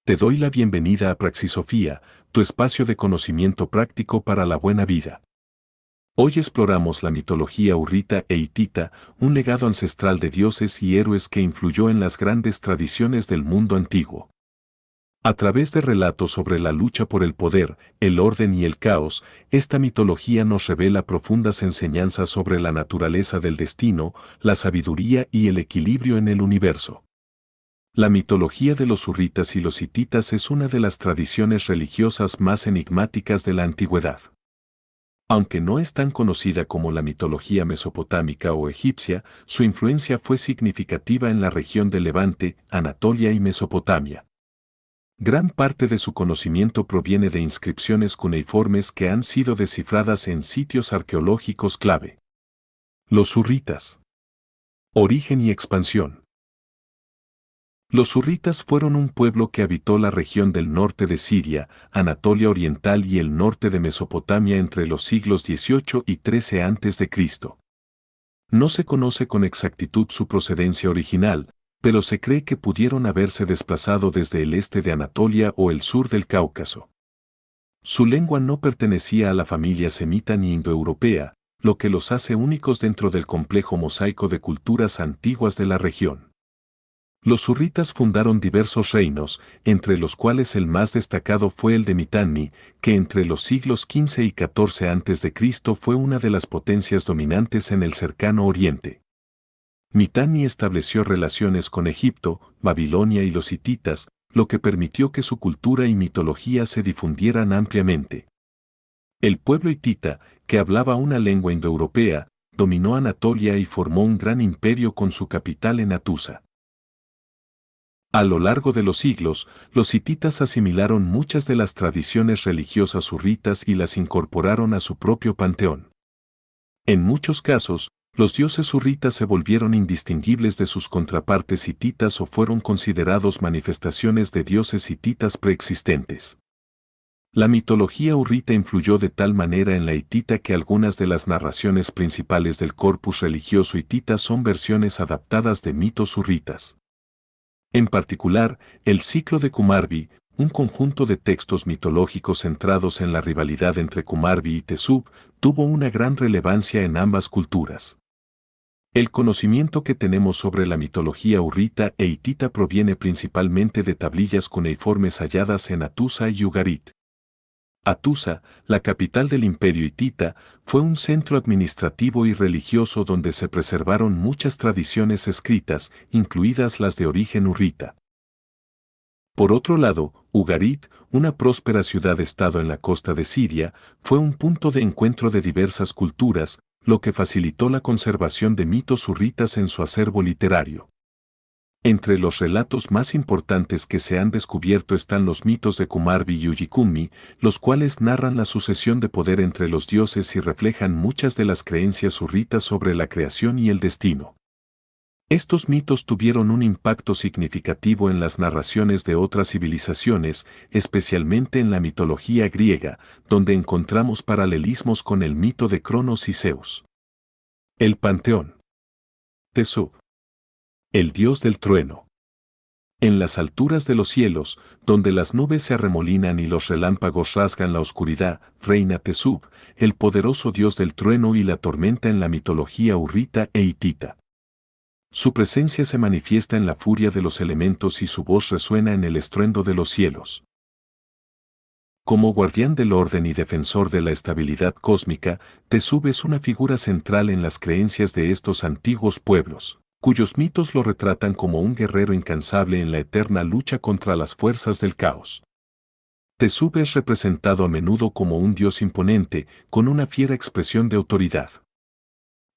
Te doy la bienvenida a Praxisofía, tu espacio de conocimiento práctico para la buena vida. Hoy exploramos la mitología hurrita e hitita, un legado ancestral de dioses y héroes que influyó en las grandes tradiciones del mundo antiguo. A través de relatos sobre la lucha por el poder, el orden y el caos, esta mitología nos revela profundas enseñanzas sobre la naturaleza del destino, la sabiduría y el equilibrio en el universo. La mitología de los hurritas y los hititas es una de las tradiciones religiosas más enigmáticas de la antigüedad. Aunque no es tan conocida como la mitología mesopotámica o egipcia, su influencia fue significativa en la región de Levante, Anatolia y Mesopotamia. Gran parte de su conocimiento proviene de inscripciones cuneiformes que han sido descifradas en sitios arqueológicos clave. Los hurritas. Origen y expansión. Los hurritas fueron un pueblo que habitó la región del norte de Siria, Anatolia Oriental y el norte de Mesopotamia entre los siglos XVIII y XIII a.C. No se conoce con exactitud su procedencia original, pero se cree que pudieron haberse desplazado desde el este de Anatolia o el sur del Cáucaso. Su lengua no pertenecía a la familia semita ni indoeuropea, lo que los hace únicos dentro del complejo mosaico de culturas antiguas de la región. Los hurritas fundaron diversos reinos, entre los cuales el más destacado fue el de Mitanni, que entre los siglos XV y XIV a.C. fue una de las potencias dominantes en el cercano Oriente. Mitanni estableció relaciones con Egipto, Babilonia y los hititas, lo que permitió que su cultura y mitología se difundieran ampliamente. El pueblo hitita, que hablaba una lengua indoeuropea, dominó Anatolia y formó un gran imperio con su capital en Atusa. A lo largo de los siglos, los hititas asimilaron muchas de las tradiciones religiosas hurritas y las incorporaron a su propio panteón. En muchos casos, los dioses hurritas se volvieron indistinguibles de sus contrapartes hititas o fueron considerados manifestaciones de dioses hititas preexistentes. La mitología hurrita influyó de tal manera en la hitita que algunas de las narraciones principales del corpus religioso hitita son versiones adaptadas de mitos hurritas. En particular, el ciclo de Kumarbi, un conjunto de textos mitológicos centrados en la rivalidad entre Kumarbi y Tesub, tuvo una gran relevancia en ambas culturas. El conocimiento que tenemos sobre la mitología hurrita e hitita proviene principalmente de tablillas cuneiformes halladas en Atusa y Ugarit. Atusa, la capital del imperio hitita, fue un centro administrativo y religioso donde se preservaron muchas tradiciones escritas, incluidas las de origen hurrita. Por otro lado, Ugarit, una próspera ciudad-estado en la costa de Siria, fue un punto de encuentro de diversas culturas, lo que facilitó la conservación de mitos hurritas en su acervo literario. Entre los relatos más importantes que se han descubierto están los mitos de Kumarbi y Ujikummi, los cuales narran la sucesión de poder entre los dioses y reflejan muchas de las creencias hurritas sobre la creación y el destino. Estos mitos tuvieron un impacto significativo en las narraciones de otras civilizaciones, especialmente en la mitología griega, donde encontramos paralelismos con el mito de Cronos y Zeus. El panteón. Tesub. El dios del trueno. En las alturas de los cielos, donde las nubes se arremolinan y los relámpagos rasgan la oscuridad, reina Tesub, el poderoso dios del trueno y la tormenta en la mitología hurrita e hitita. Su presencia se manifiesta en la furia de los elementos y su voz resuena en el estruendo de los cielos. Como guardián del orden y defensor de la estabilidad cósmica, Tesub es una figura central en las creencias de estos antiguos pueblos, cuyos mitos lo retratan como un guerrero incansable en la eterna lucha contra las fuerzas del caos. Tesub es representado a menudo como un dios imponente, con una fiera expresión de autoridad.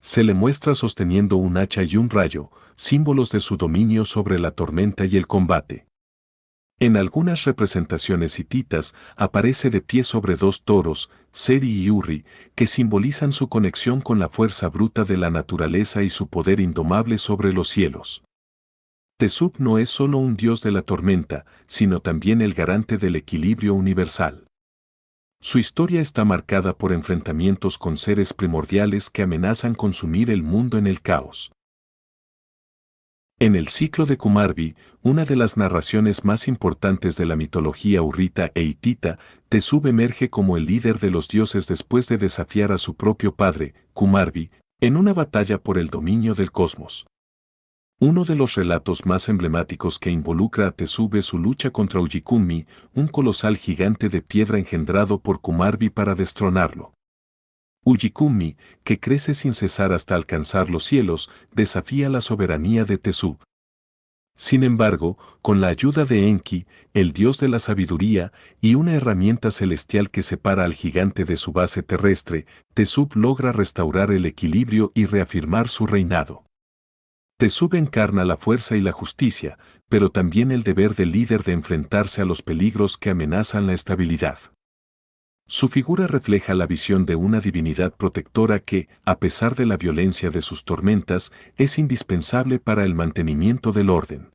Se le muestra sosteniendo un hacha y un rayo, símbolos de su dominio sobre la tormenta y el combate. En algunas representaciones hititas aparece de pie sobre dos toros, Seri y Urri, que simbolizan su conexión con la fuerza bruta de la naturaleza y su poder indomable sobre los cielos. Tesub no es solo un dios de la tormenta, sino también el garante del equilibrio universal. Su historia está marcada por enfrentamientos con seres primordiales que amenazan consumir el mundo en el caos. En el ciclo de Kumarbi, una de las narraciones más importantes de la mitología hurrita e hitita, Teshub emerge como el líder de los dioses después de desafiar a su propio padre, Kumarbi, en una batalla por el dominio del cosmos. Uno de los relatos más emblemáticos que involucra a Teshub es su lucha contra Ujikummi, un colosal gigante de piedra engendrado por Kumarbi para destronarlo. Ujikummi, que crece sin cesar hasta alcanzar los cielos, desafía la soberanía de Teshub. Sin embargo, con la ayuda de Enki, el dios de la sabiduría, y una herramienta celestial que separa al gigante de su base terrestre, Teshub logra restaurar el equilibrio y reafirmar su reinado. Teshub encarna la fuerza y la justicia, pero también el deber del líder de enfrentarse a los peligros que amenazan la estabilidad. Su figura refleja la visión de una divinidad protectora que, a pesar de la violencia de sus tormentas, es indispensable para el mantenimiento del orden.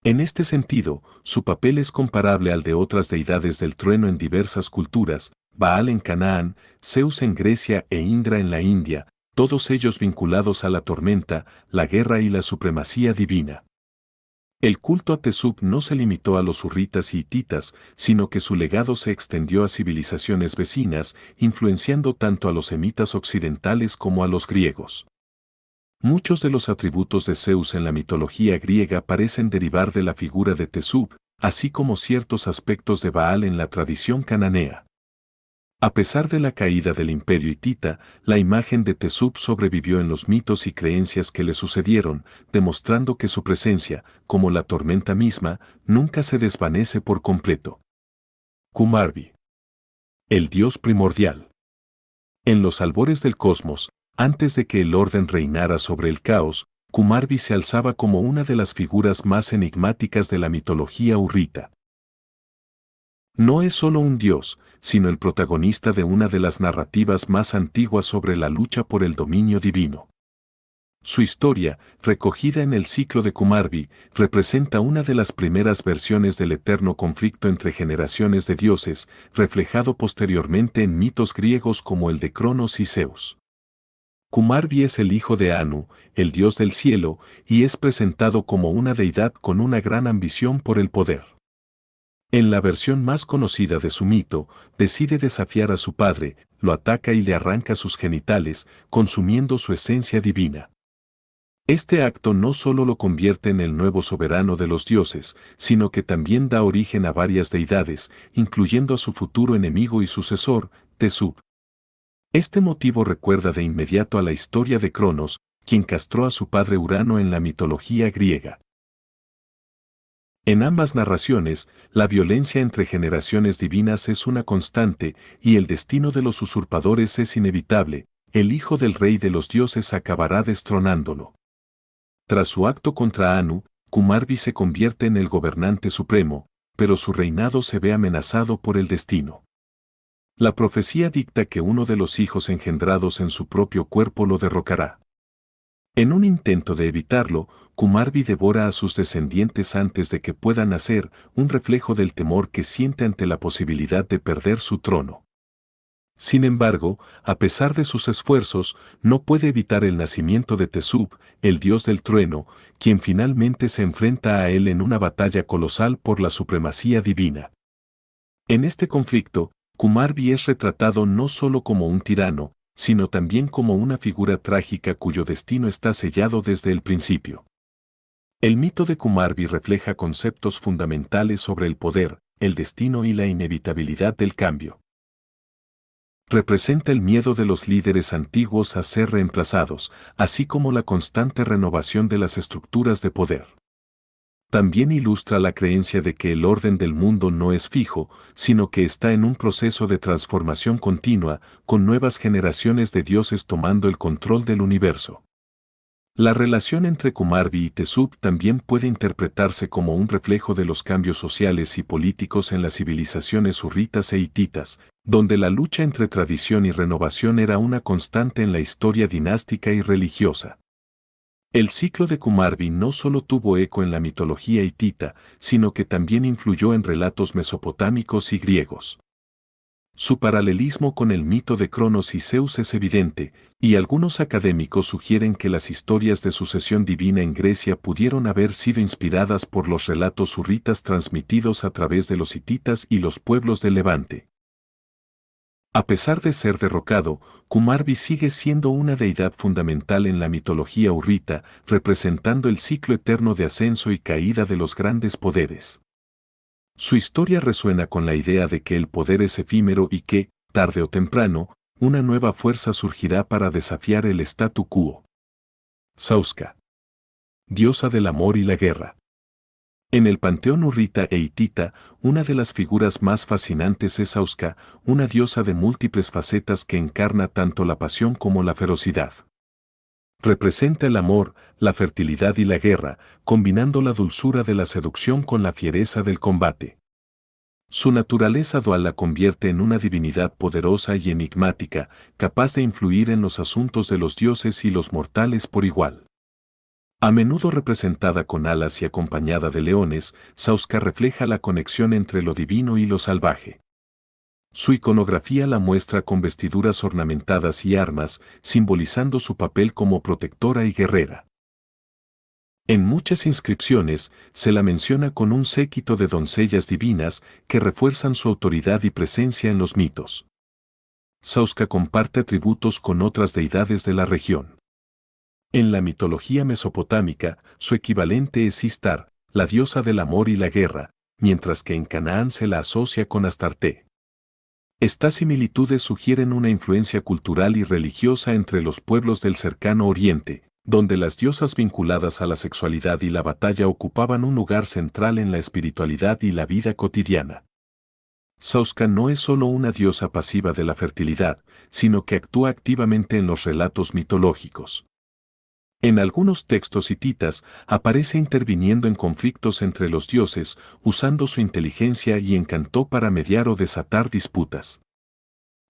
En este sentido, su papel es comparable al de otras deidades del trueno en diversas culturas, Baal en Canaán, Zeus en Grecia e Indra en la India, todos ellos vinculados a la tormenta, la guerra y la supremacía divina. El culto a Teshub no se limitó a los hurritas y hititas, sino que su legado se extendió a civilizaciones vecinas, influenciando tanto a los semitas occidentales como a los griegos. Muchos de los atributos de Zeus en la mitología griega parecen derivar de la figura de Teshub, así como ciertos aspectos de Baal en la tradición cananea. A pesar de la caída del imperio hitita, la imagen de Teshub sobrevivió en los mitos y creencias que le sucedieron, demostrando que su presencia, como la tormenta misma, nunca se desvanece por completo. Kumarbi. El dios primordial. En los albores del cosmos, antes de que el orden reinara sobre el caos, Kumarbi se alzaba como una de las figuras más enigmáticas de la mitología hurrita. No es solo un dios, sino el protagonista de una de las narrativas más antiguas sobre la lucha por el dominio divino. Su historia, recogida en el ciclo de Kumarbi, representa una de las primeras versiones del eterno conflicto entre generaciones de dioses, reflejado posteriormente en mitos griegos como el de Cronos y Zeus. Kumarbi es el hijo de Anu, el dios del cielo, y es presentado como una deidad con una gran ambición por el poder. En la versión más conocida de su mito, decide desafiar a su padre, lo ataca y le arranca sus genitales, consumiendo su esencia divina. Este acto no solo lo convierte en el nuevo soberano de los dioses, sino que también da origen a varias deidades, incluyendo a su futuro enemigo y sucesor, Teshub. Este motivo recuerda de inmediato a la historia de Cronos, quien castró a su padre Urano en la mitología griega. En ambas narraciones, la violencia entre generaciones divinas es una constante y el destino de los usurpadores es inevitable, el hijo del rey de los dioses acabará destronándolo. Tras su acto contra Anu, Kumarbi se convierte en el gobernante supremo, pero su reinado se ve amenazado por el destino. La profecía dicta que uno de los hijos engendrados en su propio cuerpo lo derrocará. En un intento de evitarlo, Kumarbi devora a sus descendientes antes de que puedan nacer, un reflejo del temor que siente ante la posibilidad de perder su trono. Sin embargo, a pesar de sus esfuerzos, no puede evitar el nacimiento de Teshub, el dios del trueno, quien finalmente se enfrenta a él en una batalla colosal por la supremacía divina. En este conflicto, Kumarbi es retratado no solo como un tirano, sino también como una figura trágica cuyo destino está sellado desde el principio. El mito de Kumarbi refleja conceptos fundamentales sobre el poder, el destino y la inevitabilidad del cambio. Representa el miedo de los líderes antiguos a ser reemplazados, así como la constante renovación de las estructuras de poder. También ilustra la creencia de que el orden del mundo no es fijo, sino que está en un proceso de transformación continua, con nuevas generaciones de dioses tomando el control del universo. La relación entre Kumarbi y Teshub también puede interpretarse como un reflejo de los cambios sociales y políticos en las civilizaciones hurritas e hititas, donde la lucha entre tradición y renovación era una constante en la historia dinástica y religiosa. El ciclo de Kumarbi no solo tuvo eco en la mitología hitita, sino que también influyó en relatos mesopotámicos y griegos. Su paralelismo con el mito de Cronos y Zeus es evidente, y algunos académicos sugieren que las historias de sucesión divina en Grecia pudieron haber sido inspiradas por los relatos hurritas transmitidos a través de los hititas y los pueblos del Levante. A pesar de ser derrocado, Kumarbi sigue siendo una deidad fundamental en la mitología hurrita, representando el ciclo eterno de ascenso y caída de los grandes poderes. Su historia resuena con la idea de que el poder es efímero y que, tarde o temprano, una nueva fuerza surgirá para desafiar el statu quo. Sauska, diosa del amor y la guerra. En el panteón hurrita e hitita, una de las figuras más fascinantes es Sauska, una diosa de múltiples facetas que encarna tanto la pasión como la ferocidad. Representa el amor, la fertilidad y la guerra, combinando la dulzura de la seducción con la fiereza del combate. Su naturaleza dual la convierte en una divinidad poderosa y enigmática, capaz de influir en los asuntos de los dioses y los mortales por igual. A menudo representada con alas y acompañada de leones, Sauska refleja la conexión entre lo divino y lo salvaje. Su iconografía la muestra con vestiduras ornamentadas y armas, simbolizando su papel como protectora y guerrera. En muchas inscripciones se la menciona con un séquito de doncellas divinas que refuerzan su autoridad y presencia en los mitos. Sauska comparte atributos con otras deidades de la región. En la mitología mesopotámica, su equivalente es Istar, la diosa del amor y la guerra, mientras que en Canaán se la asocia con Astarte. Estas similitudes sugieren una influencia cultural y religiosa entre los pueblos del cercano Oriente, donde las diosas vinculadas a la sexualidad y la batalla ocupaban un lugar central en la espiritualidad y la vida cotidiana. Sauska no es solo una diosa pasiva de la fertilidad, sino que actúa activamente en los relatos mitológicos. En algunos textos hititas aparece interviniendo en conflictos entre los dioses, usando su inteligencia y encanto para mediar o desatar disputas.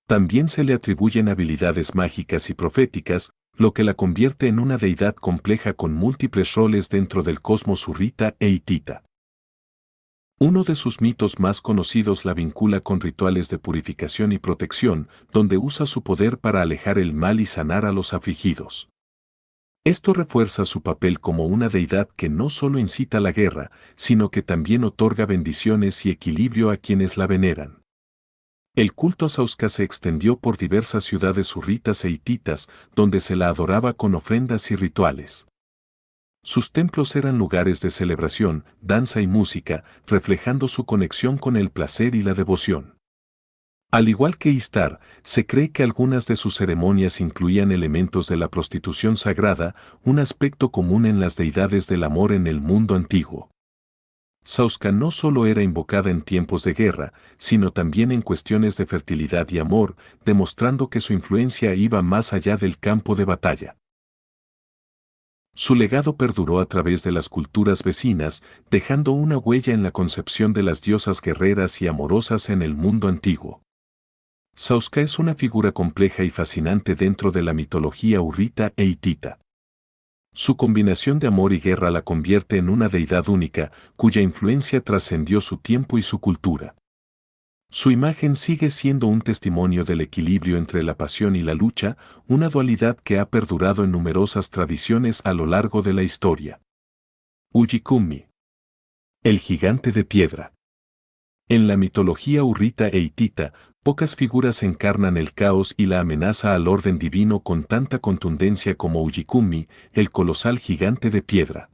También se le atribuyen habilidades mágicas y proféticas, lo que la convierte en una deidad compleja con múltiples roles dentro del cosmos hurrita e hitita. Uno de sus mitos más conocidos la vincula con rituales de purificación y protección, donde usa su poder para alejar el mal y sanar a los afligidos. Esto refuerza su papel como una deidad que no solo incita la guerra, sino que también otorga bendiciones y equilibrio a quienes la veneran. El culto a Sauska se extendió por diversas ciudades hurritas e hititas, donde se la adoraba con ofrendas y rituales. Sus templos eran lugares de celebración, danza y música, reflejando su conexión con el placer y la devoción. Al igual que Istar, se cree que algunas de sus ceremonias incluían elementos de la prostitución sagrada, un aspecto común en las deidades del amor en el mundo antiguo. Sauska no solo era invocada en tiempos de guerra, sino también en cuestiones de fertilidad y amor, demostrando que su influencia iba más allá del campo de batalla. Su legado perduró a través de las culturas vecinas, dejando una huella en la concepción de las diosas guerreras y amorosas en el mundo antiguo. Sauska es una figura compleja y fascinante dentro de la mitología hurrita e hitita. Su combinación de amor y guerra la convierte en una deidad única, cuya influencia trascendió su tiempo y su cultura. Su imagen sigue siendo un testimonio del equilibrio entre la pasión y la lucha, una dualidad que ha perdurado en numerosas tradiciones a lo largo de la historia. Ujikumi, el gigante de piedra. En la mitología hurrita e hitita, pocas figuras encarnan el caos y la amenaza al orden divino con tanta contundencia como Ujikumi, el colosal gigante de piedra.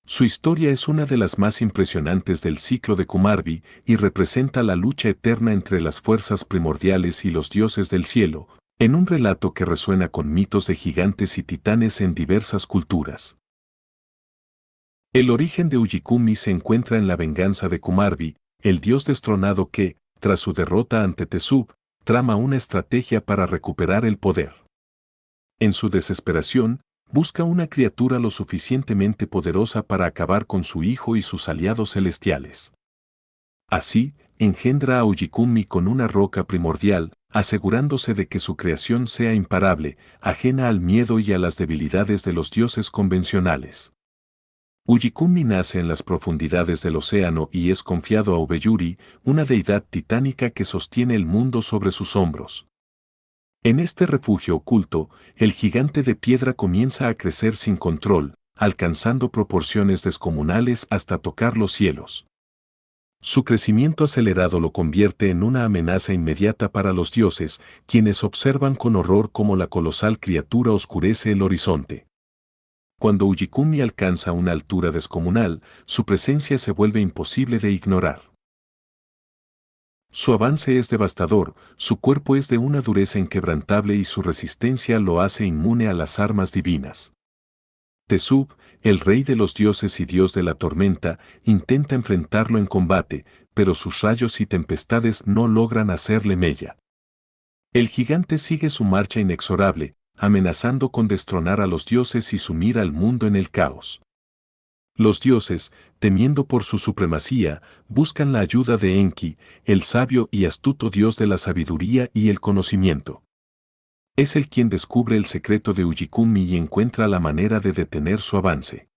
Su historia es una de las más impresionantes del ciclo de Kumarbi y representa la lucha eterna entre las fuerzas primordiales y los dioses del cielo, en un relato que resuena con mitos de gigantes y titanes en diversas culturas. El origen de Ujikumi se encuentra en la venganza de Kumarbi, el dios destronado que, tras su derrota ante Tesub, trama una estrategia para recuperar el poder. En su desesperación, busca una criatura lo suficientemente poderosa para acabar con su hijo y sus aliados celestiales. Así, engendra a Ujikumi con una roca primordial, asegurándose de que su creación sea imparable, ajena al miedo y a las debilidades de los dioses convencionales. Ujikumi nace en las profundidades del océano y es confiado a Ubeyuri, una deidad titánica que sostiene el mundo sobre sus hombros. En este refugio oculto, el gigante de piedra comienza a crecer sin control, alcanzando proporciones descomunales hasta tocar los cielos. Su crecimiento acelerado lo convierte en una amenaza inmediata para los dioses, quienes observan con horror cómo la colosal criatura oscurece el horizonte. Cuando Ujikumi alcanza una altura descomunal, su presencia se vuelve imposible de ignorar. Su avance es devastador, su cuerpo es de una dureza inquebrantable y su resistencia lo hace inmune a las armas divinas. Tesub, el rey de los dioses y dios de la tormenta, intenta enfrentarlo en combate, pero sus rayos y tempestades no logran hacerle mella. El gigante sigue su marcha inexorable, amenazando con destronar a los dioses y sumir al mundo en el caos. Los dioses, temiendo por su supremacía, buscan la ayuda de Enki, el sabio y astuto dios de la sabiduría y el conocimiento. Es él quien descubre el secreto de Ujikumi y encuentra la manera de detener su avance.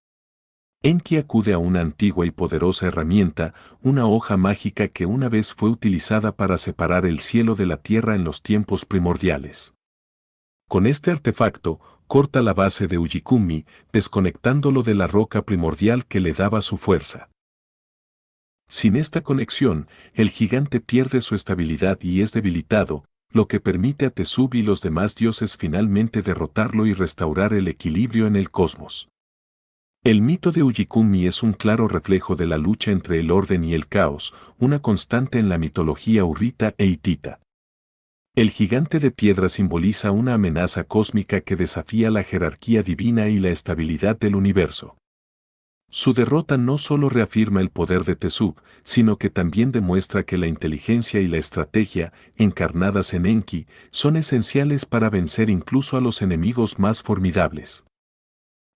Enki acude a una antigua y poderosa herramienta, una hoja mágica que una vez fue utilizada para separar el cielo de la tierra en los tiempos primordiales. Con este artefacto, corta la base de Ujikumi, desconectándolo de la roca primordial que le daba su fuerza. Sin esta conexión, el gigante pierde su estabilidad y es debilitado, lo que permite a Tesub y los demás dioses finalmente derrotarlo y restaurar el equilibrio en el cosmos. El mito de Ujikumi es un claro reflejo de la lucha entre el orden y el caos, una constante en la mitología hurrita e hitita. El gigante de piedra simboliza una amenaza cósmica que desafía la jerarquía divina y la estabilidad del universo. Su derrota no solo reafirma el poder de Tesub, sino que también demuestra que la inteligencia y la estrategia, encarnadas en Enki, son esenciales para vencer incluso a los enemigos más formidables.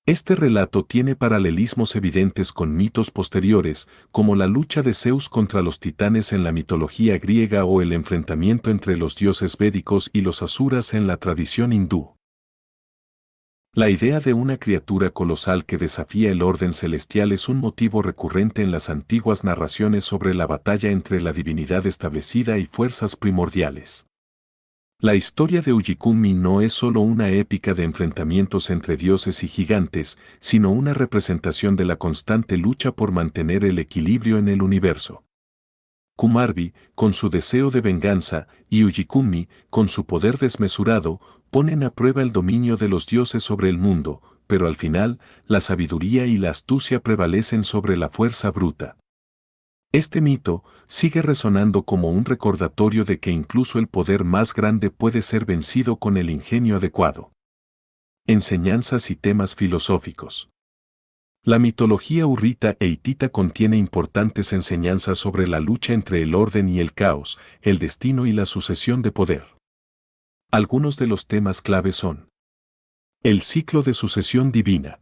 Este relato tiene paralelismos evidentes con mitos posteriores, como la lucha de Zeus contra los titanes en la mitología griega o el enfrentamiento entre los dioses védicos y los asuras en la tradición hindú. La idea de una criatura colosal que desafía el orden celestial es un motivo recurrente en las antiguas narraciones sobre la batalla entre la divinidad establecida y fuerzas primordiales. La historia de Ujikumi no es solo una épica de enfrentamientos entre dioses y gigantes, sino una representación de la constante lucha por mantener el equilibrio en el universo. Kumarbi, con su deseo de venganza, y Ujikumi, con su poder desmesurado, ponen a prueba el dominio de los dioses sobre el mundo, pero al final, la sabiduría y la astucia prevalecen sobre la fuerza bruta. Este mito sigue resonando como un recordatorio de que incluso el poder más grande puede ser vencido con el ingenio adecuado. Enseñanzas y temas filosóficos. La mitología hurrita e hitita contiene importantes enseñanzas sobre la lucha entre el orden y el caos, el destino y la sucesión de poder. Algunos de los temas clave son: el ciclo de sucesión divina.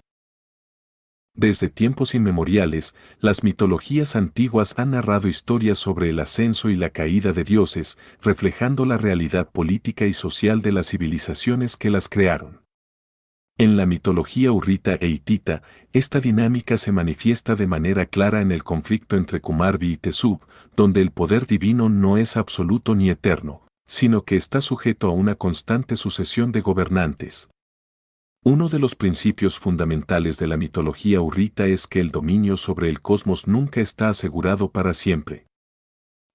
Desde tiempos inmemoriales, las mitologías antiguas han narrado historias sobre el ascenso y la caída de dioses, reflejando la realidad política y social de las civilizaciones que las crearon. En la mitología hurrita e hitita, esta dinámica se manifiesta de manera clara en el conflicto entre Kumarbi y Tesub, donde el poder divino no es absoluto ni eterno, sino que está sujeto a una constante sucesión de gobernantes. Uno de los principios fundamentales de la mitología hurrita es que el dominio sobre el cosmos nunca está asegurado para siempre.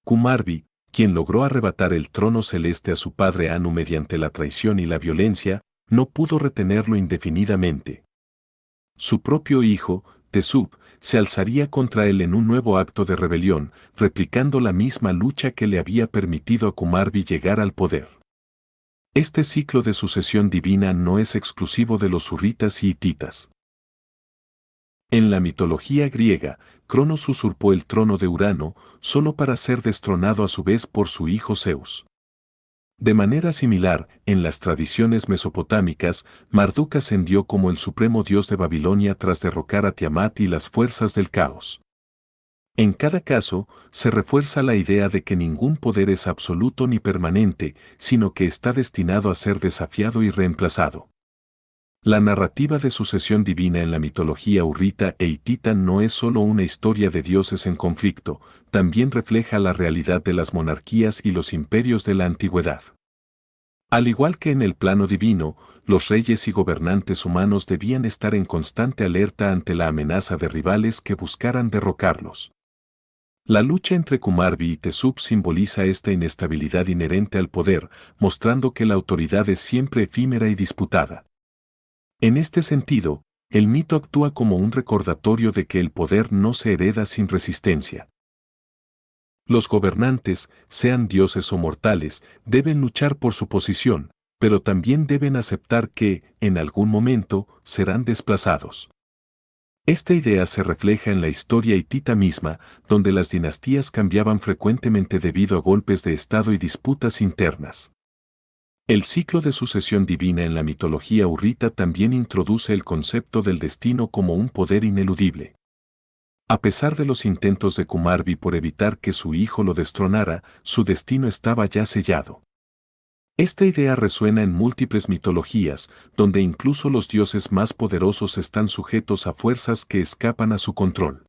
Kumarbi, quien logró arrebatar el trono celeste a su padre Anu mediante la traición y la violencia, no pudo retenerlo indefinidamente. Su propio hijo, Tesub, se alzaría contra él en un nuevo acto de rebelión, replicando la misma lucha que le había permitido a Kumarbi llegar al poder. Este ciclo de sucesión divina no es exclusivo de los hurritas y hititas. En la mitología griega, Cronos usurpó el trono de Urano, solo para ser destronado a su vez por su hijo Zeus. De manera similar, en las tradiciones mesopotámicas, Marduk ascendió como el supremo dios de Babilonia tras derrocar a Tiamat y las fuerzas del caos. En cada caso, se refuerza la idea de que ningún poder es absoluto ni permanente, sino que está destinado a ser desafiado y reemplazado. La narrativa de sucesión divina en la mitología hurrita e hitita no es solo una historia de dioses en conflicto, también refleja la realidad de las monarquías y los imperios de la antigüedad. Al igual que en el plano divino, los reyes y gobernantes humanos debían estar en constante alerta ante la amenaza de rivales que buscaran derrocarlos. La lucha entre Kumarbi y Tesub simboliza esta inestabilidad inherente al poder, mostrando que la autoridad es siempre efímera y disputada. En este sentido, el mito actúa como un recordatorio de que el poder no se hereda sin resistencia. Los gobernantes, sean dioses o mortales, deben luchar por su posición, pero también deben aceptar que, en algún momento, serán desplazados. Esta idea se refleja en la historia hitita misma, donde las dinastías cambiaban frecuentemente debido a golpes de estado y disputas internas. El ciclo de sucesión divina en la mitología hurrita también introduce el concepto del destino como un poder ineludible. A pesar de los intentos de Kumarbi por evitar que su hijo lo destronara, su destino estaba ya sellado. Esta idea resuena en múltiples mitologías, donde incluso los dioses más poderosos están sujetos a fuerzas que escapan a su control.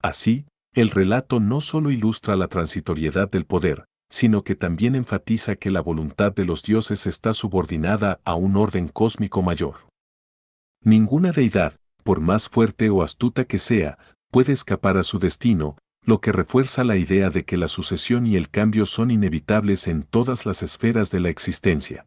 Así, el relato no solo ilustra la transitoriedad del poder, sino que también enfatiza que la voluntad de los dioses está subordinada a un orden cósmico mayor. Ninguna deidad, por más fuerte o astuta que sea, puede escapar a su destino, lo que refuerza la idea de que la sucesión y el cambio son inevitables en todas las esferas de la existencia.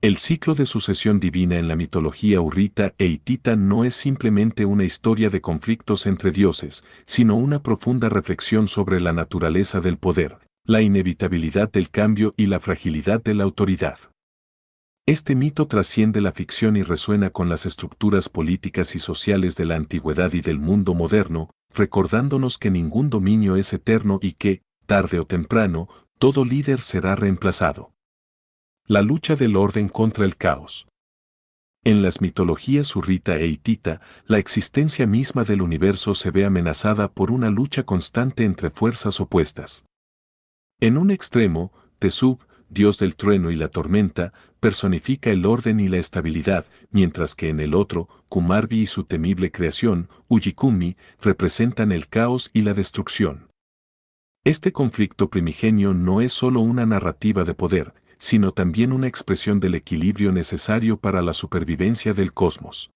El ciclo de sucesión divina en la mitología hurrita e hitita no es simplemente una historia de conflictos entre dioses, sino una profunda reflexión sobre la naturaleza del poder, la inevitabilidad del cambio y la fragilidad de la autoridad. Este mito trasciende la ficción y resuena con las estructuras políticas y sociales de la antigüedad y del mundo moderno, recordándonos que ningún dominio es eterno y que, tarde o temprano, todo líder será reemplazado. La lucha del orden contra el caos. En las mitologías hurrita e hitita, la existencia misma del universo se ve amenazada por una lucha constante entre fuerzas opuestas. En un extremo, Tesub, dios del trueno y la tormenta, personifica el orden y la estabilidad, mientras que en el otro, Kumarbi y su temible creación, Ujikumi, representan el caos y la destrucción. Este conflicto primigenio no es solo una narrativa de poder, sino también una expresión del equilibrio necesario para la supervivencia del cosmos.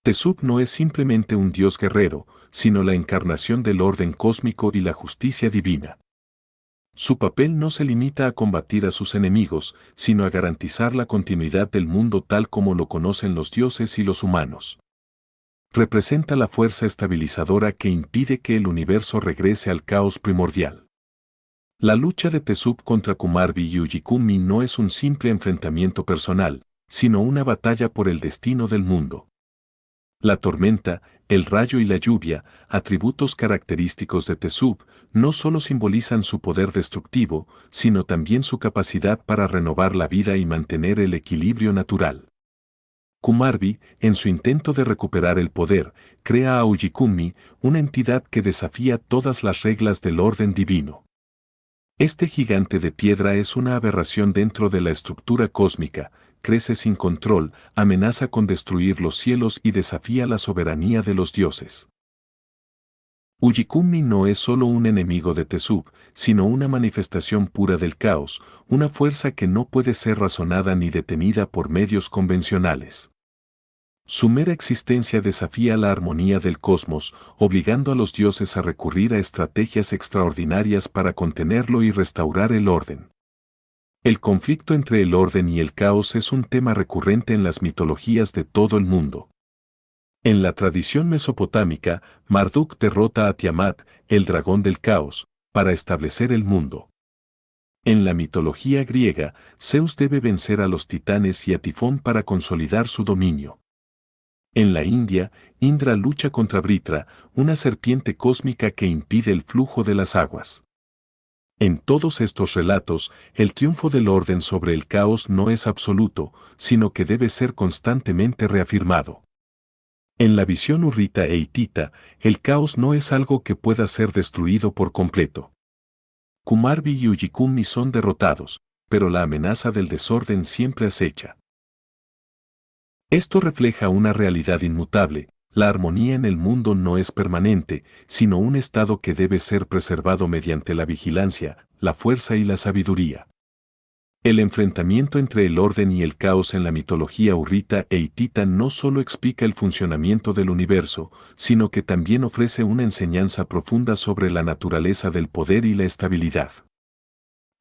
Tesub no es simplemente un dios guerrero, sino la encarnación del orden cósmico y la justicia divina. Su papel no se limita a combatir a sus enemigos, sino a garantizar la continuidad del mundo tal como lo conocen los dioses y los humanos. Representa la fuerza estabilizadora que impide que el universo regrese al caos primordial. La lucha de Tesub contra Kumarbi y Ujikumi no es un simple enfrentamiento personal, sino una batalla por el destino del mundo. La tormenta, el rayo y la lluvia, atributos característicos de Tesub, no solo simbolizan su poder destructivo, sino también su capacidad para renovar la vida y mantener el equilibrio natural. Kumarbi, en su intento de recuperar el poder, crea a Ujikumi, una entidad que desafía todas las reglas del orden divino. Este gigante de piedra es una aberración dentro de la estructura cósmica, crece sin control, amenaza con destruir los cielos y desafía la soberanía de los dioses. Ujikumi no es solo un enemigo de Tesub, sino una manifestación pura del caos, una fuerza que no puede ser razonada ni detenida por medios convencionales. Su mera existencia desafía la armonía del cosmos, obligando a los dioses a recurrir a estrategias extraordinarias para contenerlo y restaurar el orden. El conflicto entre el orden y el caos es un tema recurrente en las mitologías de todo el mundo. En la tradición mesopotámica, Marduk derrota a Tiamat, el dragón del caos, para establecer el mundo. En la mitología griega, Zeus debe vencer a los titanes y a Tifón para consolidar su dominio. En la India, Indra lucha contra Vritra, una serpiente cósmica que impide el flujo de las aguas. En todos estos relatos, el triunfo del orden sobre el caos no es absoluto, sino que debe ser constantemente reafirmado. En la visión hurrita e hitita, el caos no es algo que pueda ser destruido por completo. Kumarbi y Ujikumi son derrotados, pero la amenaza del desorden siempre acecha. Esto refleja una realidad inmutable. La armonía en el mundo no es permanente, sino un estado que debe ser preservado mediante la vigilancia, la fuerza y la sabiduría. El enfrentamiento entre el orden y el caos en la mitología hurrita e hitita no solo explica el funcionamiento del universo, sino que también ofrece una enseñanza profunda sobre la naturaleza del poder y la estabilidad.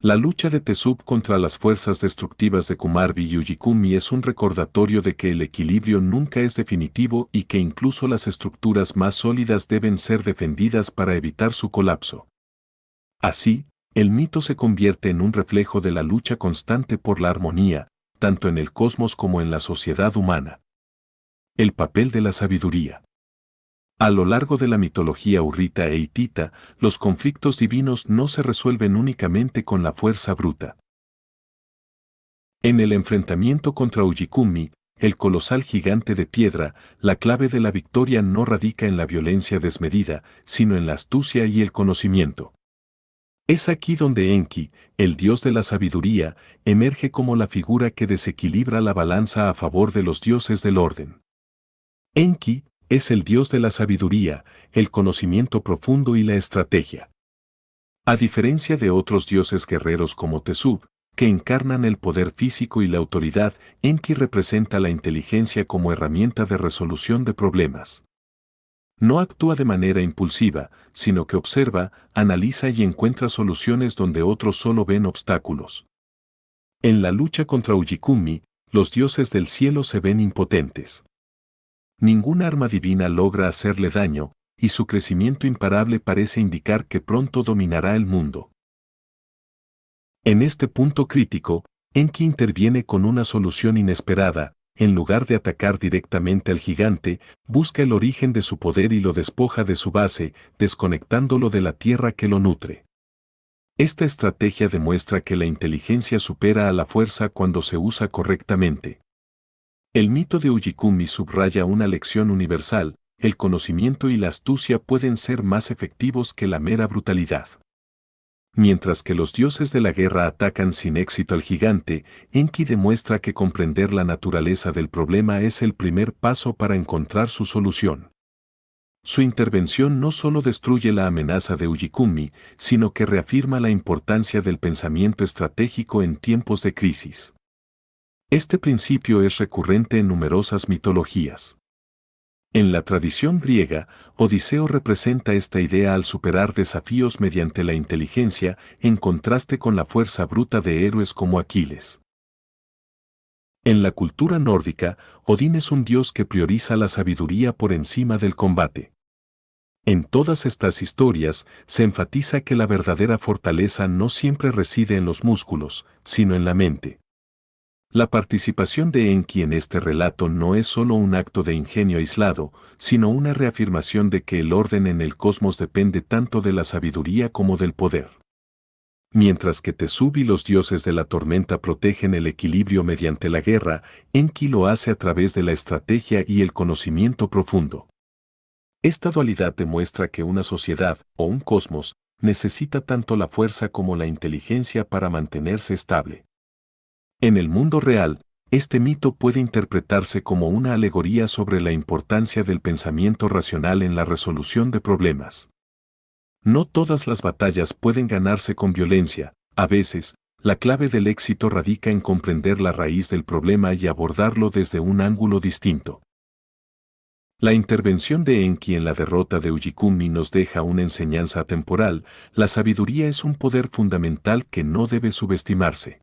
La lucha de Tezub contra las fuerzas destructivas de Kumarbi y Ujikumi es un recordatorio de que el equilibrio nunca es definitivo y que incluso las estructuras más sólidas deben ser defendidas para evitar su colapso. Así, el mito se convierte en un reflejo de la lucha constante por la armonía, tanto en el cosmos como en la sociedad humana. El papel de la sabiduría. A lo largo de la mitología hurrita e hitita, los conflictos divinos no se resuelven únicamente con la fuerza bruta. En el enfrentamiento contra Ujikumi, el colosal gigante de piedra, la clave de la victoria no radica en la violencia desmedida, sino en la astucia y el conocimiento. Es aquí donde Enki, el dios de la sabiduría, emerge como la figura que desequilibra la balanza a favor de los dioses del orden. Enki es el dios de la sabiduría, el conocimiento profundo y la estrategia. A diferencia de otros dioses guerreros como Tezub, que encarnan el poder físico y la autoridad, Enki representa la inteligencia como herramienta de resolución de problemas. No actúa de manera impulsiva, sino que observa, analiza y encuentra soluciones donde otros solo ven obstáculos. En la lucha contra Ujikumi, los dioses del cielo se ven impotentes. Ninguna arma divina logra hacerle daño, y su crecimiento imparable parece indicar que pronto dominará el mundo. En este punto crítico, Enki interviene con una solución inesperada. En lugar de atacar directamente al gigante, busca el origen de su poder y lo despoja de su base, desconectándolo de la tierra que lo nutre. Esta estrategia demuestra que la inteligencia supera a la fuerza cuando se usa correctamente. El mito de Ujikumi subraya una lección universal: el conocimiento y la astucia pueden ser más efectivos que la mera brutalidad. Mientras que los dioses de la guerra atacan sin éxito al gigante, Enki demuestra que comprender la naturaleza del problema es el primer paso para encontrar su solución. Su intervención no solo destruye la amenaza de Ujikumi, sino que reafirma la importancia del pensamiento estratégico en tiempos de crisis. Este principio es recurrente en numerosas mitologías. En la tradición griega, Odiseo representa esta idea al superar desafíos mediante la inteligencia, en contraste con la fuerza bruta de héroes como Aquiles. En la cultura nórdica, Odín es un dios que prioriza la sabiduría por encima del combate. En todas estas historias, se enfatiza que la verdadera fortaleza no siempre reside en los músculos, sino en la mente. La participación de Enki en este relato no es solo un acto de ingenio aislado, sino una reafirmación de que el orden en el cosmos depende tanto de la sabiduría como del poder. Mientras que Tezub y los dioses de la tormenta protegen el equilibrio mediante la guerra, Enki lo hace a través de la estrategia y el conocimiento profundo. Esta dualidad demuestra que una sociedad, o un cosmos, necesita tanto la fuerza como la inteligencia para mantenerse estable. En el mundo real, este mito puede interpretarse como una alegoría sobre la importancia del pensamiento racional en la resolución de problemas. No todas las batallas pueden ganarse con violencia. A veces, la clave del éxito radica en comprender la raíz del problema y abordarlo desde un ángulo distinto. La intervención de Enki en la derrota de Ujikumi nos deja una enseñanza temporal: la sabiduría es un poder fundamental que no debe subestimarse.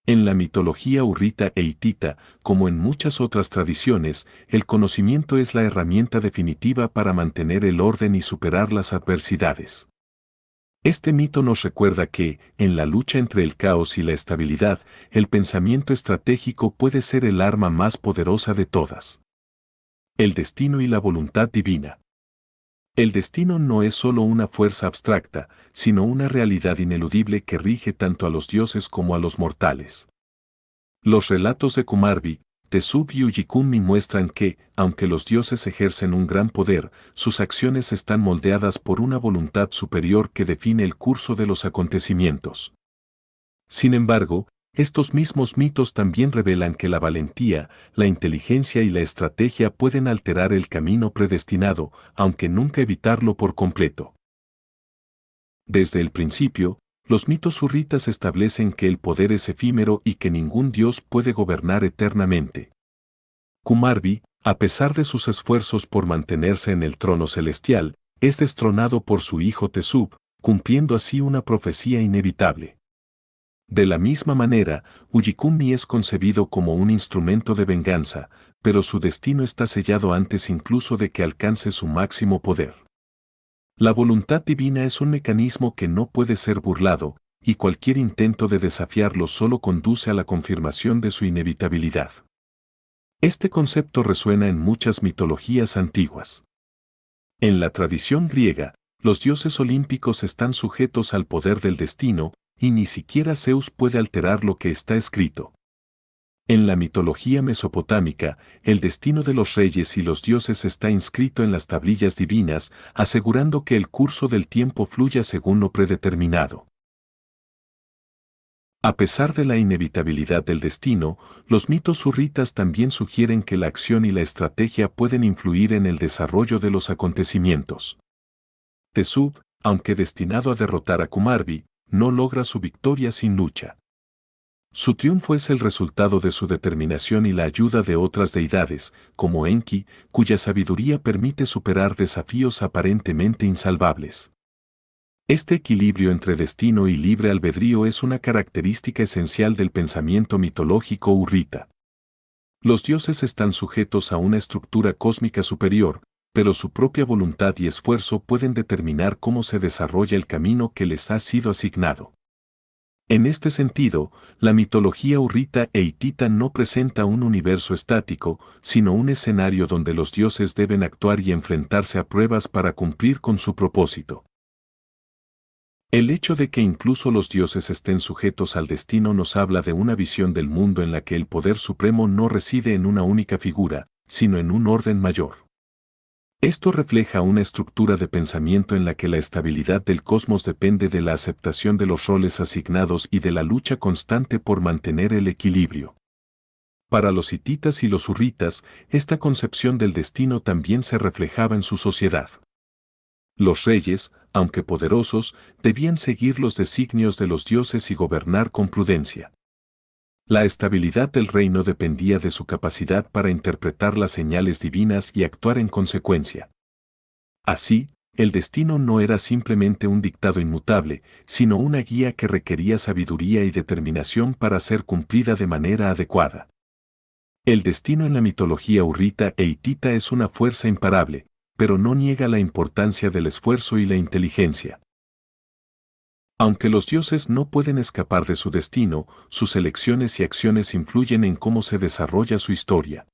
En la mitología hurrita e hitita, como en muchas otras tradiciones, el conocimiento es la herramienta definitiva para mantener el orden y superar las adversidades. Este mito nos recuerda que, en la lucha entre el caos y la estabilidad, el pensamiento estratégico puede ser el arma más poderosa de todas. El destino y la voluntad divina. El destino no es solo una fuerza abstracta, sino una realidad ineludible que rige tanto a los dioses como a los mortales. Los relatos de Kumarbi, Tezub y Ujikumi muestran que, aunque los dioses ejercen un gran poder, sus acciones están moldeadas por una voluntad superior que define el curso de los acontecimientos. Sin embargo, estos mismos mitos también revelan que la valentía, la inteligencia y la estrategia pueden alterar el camino predestinado, aunque nunca evitarlo por completo. Desde el principio, los mitos hurritas establecen que el poder es efímero y que ningún dios puede gobernar eternamente. Kumarbi, a pesar de sus esfuerzos por mantenerse en el trono celestial, es destronado por su hijo Tesub, cumpliendo así una profecía inevitable. De la misma manera, Ullikumni es concebido como un instrumento de venganza, pero su destino está sellado antes incluso de que alcance su máximo poder. La voluntad divina es un mecanismo que no puede ser burlado, y cualquier intento de desafiarlo solo conduce a la confirmación de su inevitabilidad. Este concepto resuena en muchas mitologías antiguas. En la tradición griega, los dioses olímpicos están sujetos al poder del destino, y ni siquiera Zeus puede alterar lo que está escrito. En la mitología mesopotámica, el destino de los reyes y los dioses está inscrito en las tablillas divinas, asegurando que el curso del tiempo fluya según lo predeterminado. A pesar de la inevitabilidad del destino, los mitos hurritas también sugieren que la acción y la estrategia pueden influir en el desarrollo de los acontecimientos. Tesub, aunque destinado a derrotar a Kumarbi, no logra su victoria sin lucha. Su triunfo es el resultado de su determinación y la ayuda de otras deidades, como Enki, cuya sabiduría permite superar desafíos aparentemente insalvables. Este equilibrio entre destino y libre albedrío es una característica esencial del pensamiento mitológico hurrita. Los dioses están sujetos a una estructura cósmica superior, pero su propia voluntad y esfuerzo pueden determinar cómo se desarrolla el camino que les ha sido asignado. En este sentido, la mitología hurrita e hitita no presenta un universo estático, sino un escenario donde los dioses deben actuar y enfrentarse a pruebas para cumplir con su propósito. El hecho de que incluso los dioses estén sujetos al destino nos habla de una visión del mundo en la que el poder supremo no reside en una única figura, sino en un orden mayor. Esto refleja una estructura de pensamiento en la que la estabilidad del cosmos depende de la aceptación de los roles asignados y de la lucha constante por mantener el equilibrio. Para los hititas y los hurritas, esta concepción del destino también se reflejaba en su sociedad. Los reyes, aunque poderosos, debían seguir los designios de los dioses y gobernar con prudencia. La estabilidad del reino dependía de su capacidad para interpretar las señales divinas y actuar en consecuencia. Así, el destino no era simplemente un dictado inmutable, sino una guía que requería sabiduría y determinación para ser cumplida de manera adecuada. El destino en la mitología hurrita e hitita es una fuerza imparable, pero no niega la importancia del esfuerzo y la inteligencia. Aunque los dioses no pueden escapar de su destino, sus elecciones y acciones influyen en cómo se desarrolla su historia.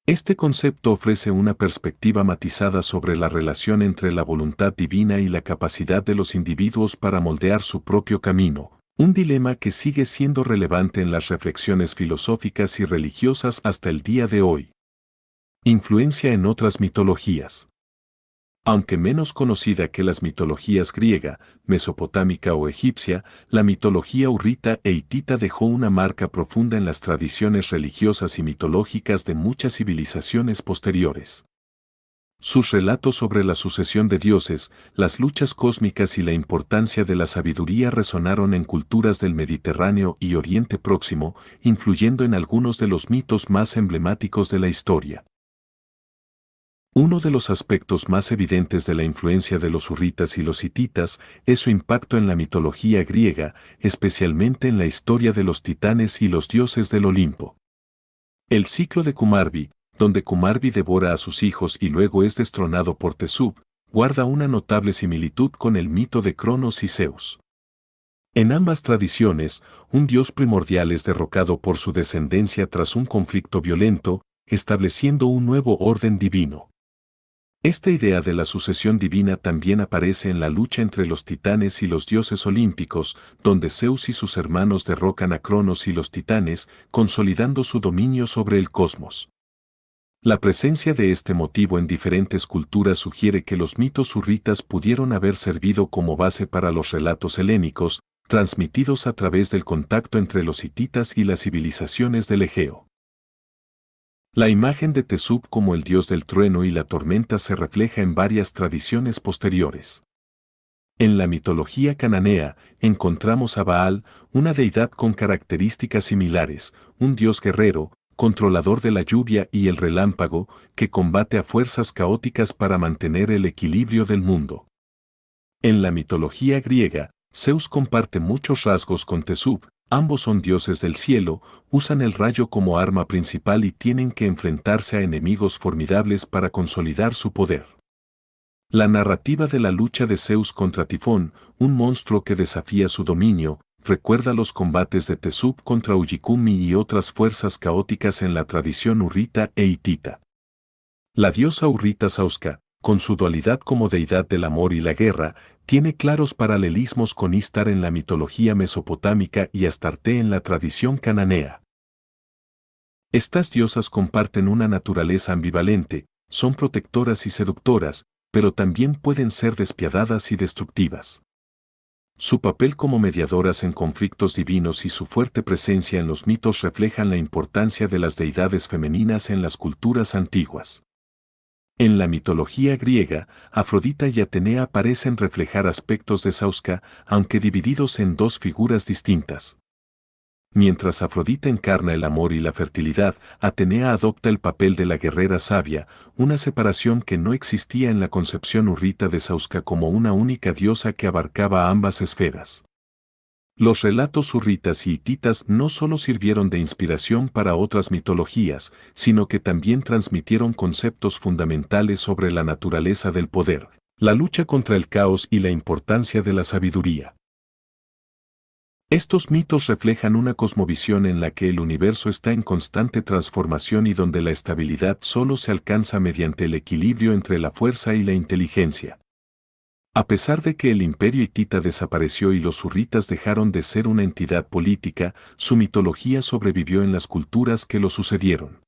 Este concepto ofrece una perspectiva matizada sobre la relación entre la voluntad divina y la capacidad de los individuos para moldear su propio camino, un dilema que sigue siendo relevante en las reflexiones filosóficas y religiosas hasta el día de hoy. Influencia en otras mitologías. Aunque menos conocida que las mitologías griega, mesopotámica o egipcia, la mitología hurrita e hitita dejó una marca profunda en las tradiciones religiosas y mitológicas de muchas civilizaciones posteriores. Sus relatos sobre la sucesión de dioses, las luchas cósmicas y la importancia de la sabiduría resonaron en culturas del Mediterráneo y Oriente Próximo, influyendo en algunos de los mitos más emblemáticos de la historia. Uno de los aspectos más evidentes de la influencia de los hurritas y los hititas es su impacto en la mitología griega, especialmente en la historia de los titanes y los dioses del Olimpo. El ciclo de Kumarbi, donde Kumarbi devora a sus hijos y luego es destronado por Tesub, guarda una notable similitud con el mito de Cronos y Zeus. En ambas tradiciones, un dios primordial es derrocado por su descendencia tras un conflicto violento, estableciendo un nuevo orden divino. Esta idea de la sucesión divina también aparece en la lucha entre los titanes y los dioses olímpicos, donde Zeus y sus hermanos derrocan a Cronos y los titanes, consolidando su dominio sobre el cosmos. La presencia de este motivo en diferentes culturas sugiere que los mitos hurritas pudieron haber servido como base para los relatos helénicos, transmitidos a través del contacto entre los hititas y las civilizaciones del Egeo. La imagen de Tesub como el dios del trueno y la tormenta se refleja en varias tradiciones posteriores. En la mitología cananea, encontramos a Baal, una deidad con características similares, un dios guerrero, controlador de la lluvia y el relámpago, que combate a fuerzas caóticas para mantener el equilibrio del mundo. En la mitología griega, Zeus comparte muchos rasgos con Tesub, ambos son dioses del cielo, usan el rayo como arma principal y tienen que enfrentarse a enemigos formidables para consolidar su poder. La narrativa de la lucha de Zeus contra Tifón, un monstruo que desafía su dominio, recuerda los combates de Tesub contra Uyikumi y otras fuerzas caóticas en la tradición hurrita e hitita. La diosa hurrita Sauska, con su dualidad como deidad del amor y la guerra, tiene claros paralelismos con Istar en la mitología mesopotámica y Astarte en la tradición cananea. Estas diosas comparten una naturaleza ambivalente, son protectoras y seductoras, pero también pueden ser despiadadas y destructivas. Su papel como mediadoras en conflictos divinos y su fuerte presencia en los mitos reflejan la importancia de las deidades femeninas en las culturas antiguas. En la mitología griega, Afrodita y Atenea parecen reflejar aspectos de Sauska, aunque divididos en dos figuras distintas. Mientras Afrodita encarna el amor y la fertilidad, Atenea adopta el papel de la guerrera sabia, una separación que no existía en la concepción hurrita de Sauska como una única diosa que abarcaba ambas esferas. Los relatos hurritas y hititas no solo sirvieron de inspiración para otras mitologías, sino que también transmitieron conceptos fundamentales sobre la naturaleza del poder, la lucha contra el caos y la importancia de la sabiduría. Estos mitos reflejan una cosmovisión en la que el universo está en constante transformación y donde la estabilidad solo se alcanza mediante el equilibrio entre la fuerza y la inteligencia. A pesar de que el imperio hitita desapareció y los hurritas dejaron de ser una entidad política, su mitología sobrevivió en las culturas que lo sucedieron.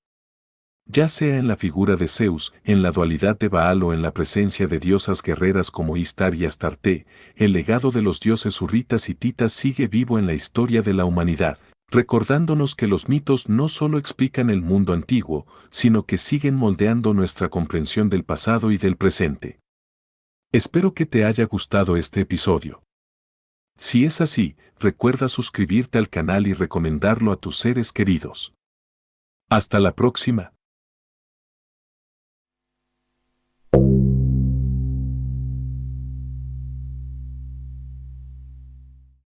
Ya sea en la figura de Zeus, en la dualidad de Baal o en la presencia de diosas guerreras como Istar y Astarte, el legado de los dioses hurritas hititas sigue vivo en la historia de la humanidad, recordándonos que los mitos no solo explican el mundo antiguo, sino que siguen moldeando nuestra comprensión del pasado y del presente. Espero que te haya gustado este episodio. Si es así, recuerda suscribirte al canal y recomendarlo a tus seres queridos. Hasta la próxima.